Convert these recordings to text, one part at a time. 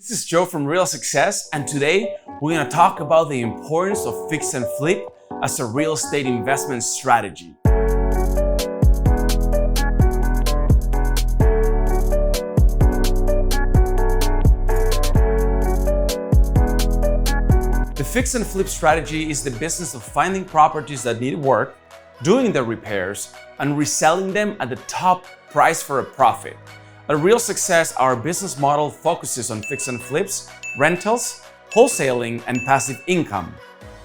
This is Joe from RealSuccess, and today we're going to talk about the importance of fix and flip as a real estate investment strategy. The fix and flip strategy is the business of finding properties that need work, doing the repairs, and reselling them at the top price for a profit. At RealSuccess, our business model focuses on fix and flips, rentals, wholesaling, and passive income.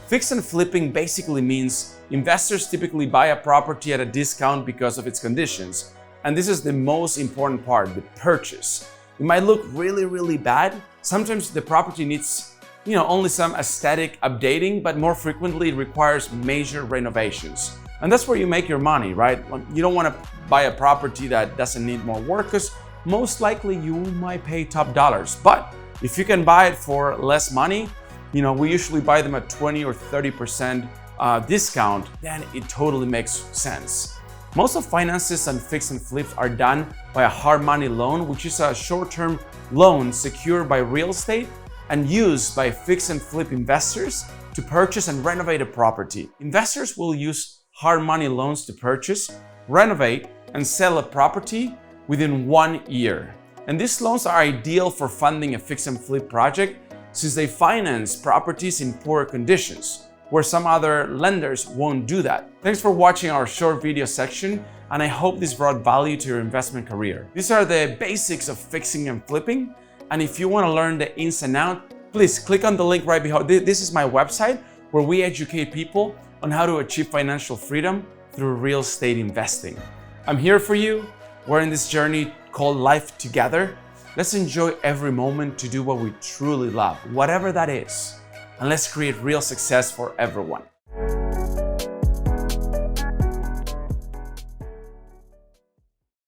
Fix and flipping basically means investors typically buy a property at a discount because of its conditions. And this is the most important part, the purchase. It might look really bad. Sometimes the property needs only some aesthetic updating, but more frequently it requires major renovations. And that's where you make your money, right? You don't want to buy a property that doesn't need more work, because most likely you might pay top dollars. But if you can buy it for less money, we usually buy them at 20 or 30% discount, then it totally makes sense. Most of finances and fix and flips are done by a hard money loan, which is a short-term loan secured by real estate and used by fix and flip investors to purchase and renovate a property. Investors will use hard money loans to purchase, renovate, and sell a property within 1 year. And these loans are ideal for funding a fix and flip project since they finance properties in poor conditions, where some other lenders won't do that. Thanks for watching our short video section, and I hope this brought value to your investment career. These are the basics of fixing and flipping, and if you want to learn the ins and outs, please click on the link right behind. This is my website where we educate people on how to achieve financial freedom through real estate investing. I'm here for you. We're in this journey called life together. Let's enjoy every moment to do what we truly love, whatever that is. And let's create real success for everyone.